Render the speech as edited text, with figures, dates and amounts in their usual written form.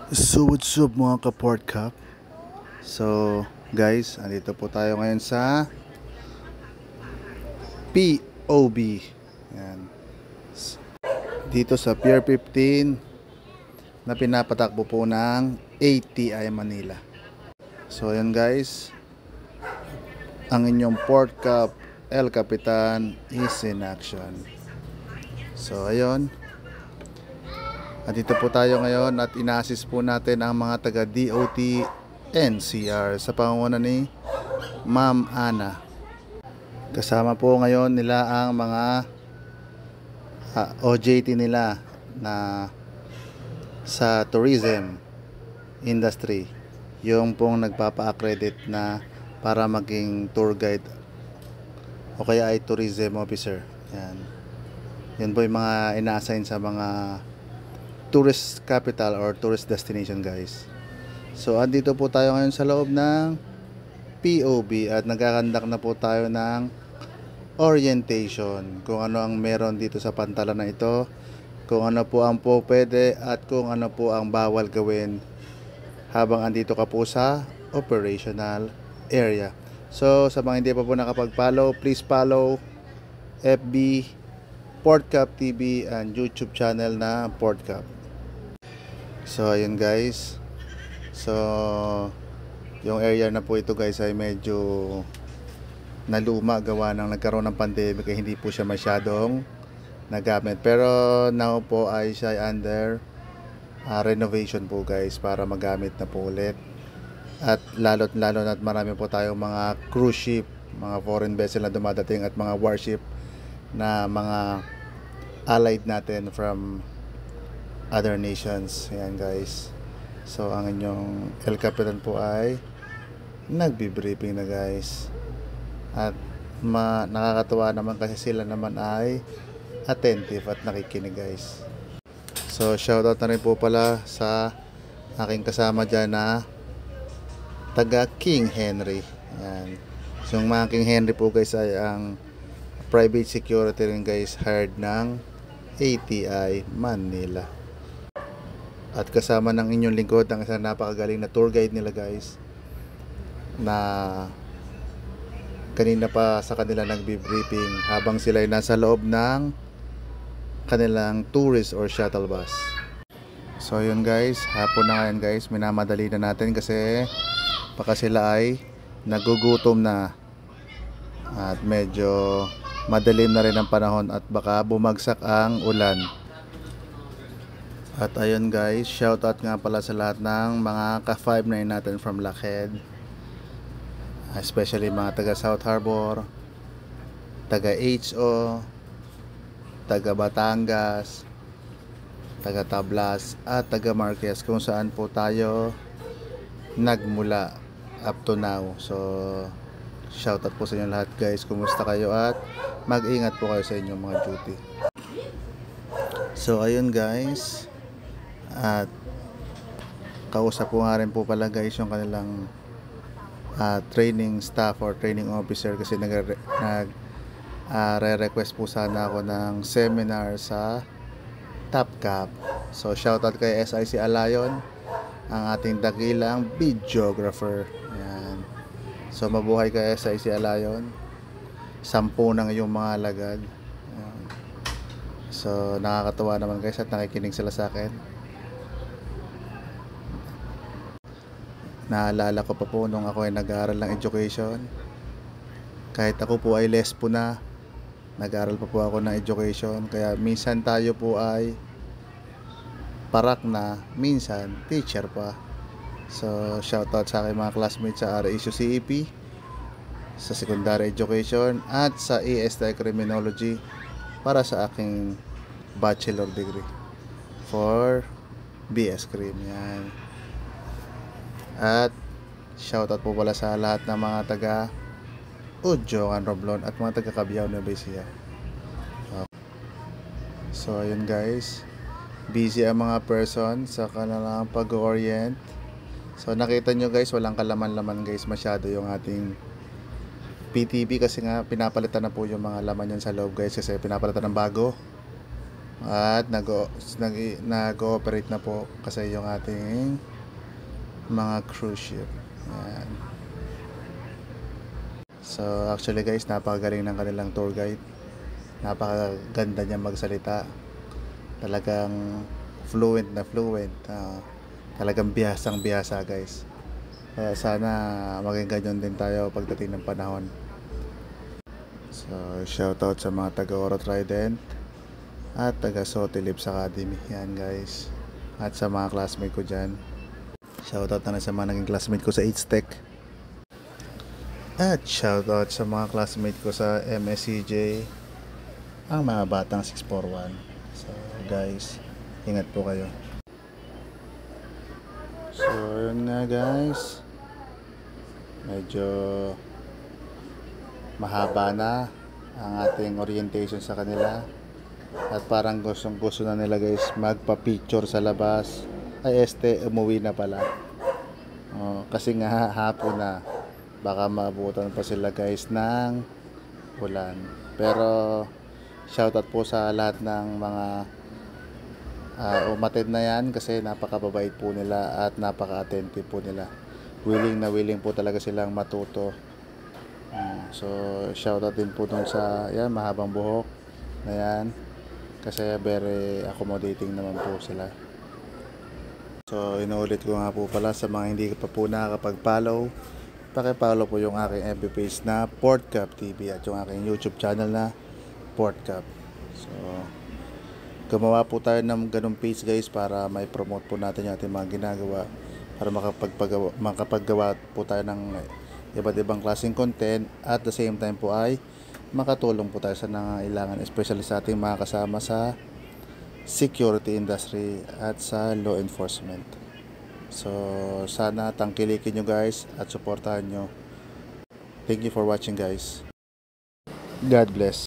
So what's up mga ka-Port Cup? So guys, andito po tayo ngayon sa POB. Yan. Dito sa Pier 15 na pinapatakbo po ng ATI Manila. So ayan guys, ang inyong Port Cup El Capitan is in action. So ayun, andito po tayo ngayon at ina-assist po natin ang mga taga DOT NCR sa pangunguna ni Ma'am Ana. Kasama po ngayon nila ang mga OJT nila na sa tourism industry, yung pong nagpapa-accredit na para maging tour guide o kaya ay tourism officer. Yan. Yan po yung mga ina-assign sa mga tourist capital or tourist destination guys. So andito po tayo ngayon sa loob ng POB at nagkakandak na po tayo ng orientation kung ano ang meron dito sa pantalan na ito, kung ano po ang po pwede at kung ano po ang bawal gawin habang andito ka po sa operational area. So sa mga hindi pa po nakapag-follow, please follow FB Port Cup TV and YouTube channel na Port Cup. So ayun guys, so yung area na po ito guys ay medyo naluma gawa ng nagkaroon ng pandemic, kaya hindi po siya masyadong nagamit, pero now po ay siya under renovation po guys para magamit na po ulit. At lalo na at marami po tayong mga cruise ship, mga foreign vessel na dumadating at mga warship na mga allied natin from other nations. Ayan guys, so ang inyong El Capitan po ay nagbi-briefing na guys, at nakakatuwa naman kasi sila naman ay attentive at nakikinig guys. So shoutout na rin po pala sa aking kasama dyan na taga King Henry. Ayan. So yung mga King Henry po guys ay ang private security rin guys, hired ng ATI Manila. At kasama ng inyong lingkod ang isang napakagaling na tour guide nila guys, na kanina pa sa kanila nagbi-briefing habang sila ay nasa loob ng kanilang tourist or shuttle bus. So yun guys, hapon na ngayon guys, minamadali na natin kasi baka sila ay nagugutom na at medyo madilim na rin ang panahon at baka bumagsak ang ulan. At ayun guys, shoutout nga pala sa lahat ng mga ka-59 natin from Lockheed, especially mga taga South Harbor, taga HO, taga Batangas, taga Tablas at taga Marquez, kung saan po tayo nagmula up to now. So shoutout po sa inyo lahat guys, kumusta kayo at mag-ingat po kayo sa inyong mga duty. So ayun guys, at kausap ko nga rin po pala guys yung kanilang training staff or training officer kasi re-request po sana ako ng seminar sa Top Cap. So shoutout kay SIC Alayon, ang ating dakilang videographer. Ayan. So mabuhay kay SIC Alayon, 10 na ngayong mga alagad. Ayan. So nakakatawa naman guys at nakikinig sila sa akin. Naalala ko pa po nung ako ay nag-aaral ng education, kahit ako po ay lespo na, nag-aaral pa po ako ng education, kaya minsan tayo po ay parak na, minsan teacher pa. So shoutout sa aking mga classmates sa RSU CEP, sa secondary education at sa ESTI Criminology para sa aking bachelor degree for BS Crim. Yan. At shoutout po pala sa lahat ng mga taga Udjogan, Romblon at mga taga Cabiao, Nueva Ecija. So ayun guys, busy ang mga person sa kanilang pag-orient. So nakita nyo guys, walang kalaman-laman guys masyado yung ating PTB kasi nga pinapalitan na po yung mga laman yan sa loob guys, kasi pinapalitan ng bago. At nag-ooperate na po kasi yung ating mga cruise ship. Ayan. So actually guys, napakagaling ng kanilang tour guide. Napakaganda niya magsalita. Talagang fluent na fluent. Talagang bihasang bihasa guys. Kaya sana maging ganyan din tayo pagdating ng panahon. So shoutout sa mga taga Oro Trident at taga Sotilibs Academy. Yan guys. At sa mga classmate ko dyan. Shoutout na sa mga naging classmate ko sa H-Tech. At shoutout sa mga classmate ko sa MSCJ, ang mga batang 641. So guys, ingat po kayo. So yun nga guys, medyo mahaba na ang ating orientation sa kanila. At parang gustong gusto na nila guys magpa-picture sa labas. Ay umuwi na pala. Kasi nga hapon na. Baka maabutan pa sila guys ng ulan. Pero shoutout po sa lahat ng mga umatid na yan kasi napakababait po nila at napaka-attentive po nila. Willing po talaga silang matuto. So shoutout din po dun sa yan, mahabang buhok na yan kasi very accommodating naman po sila. So inuulit ko nga po pala sa mga hindi pa po nakakapag-follow, paki-follow po yung aking FB page na Portcap TV at yung aking YouTube channel na Portcap. So gumawa po tayo ng ganung page guys para may promote po natin yung ating mga ginagawa, para makapaggawa po tayo ng iba't ibang klaseng content at the same time po ay makatulong po tayo sa nangangailangan, especially sa ating mga kasama sa security industry at sa law enforcement. So sana tangkilikin nyo guys at suportahan nyo. Thank you for watching guys. God bless.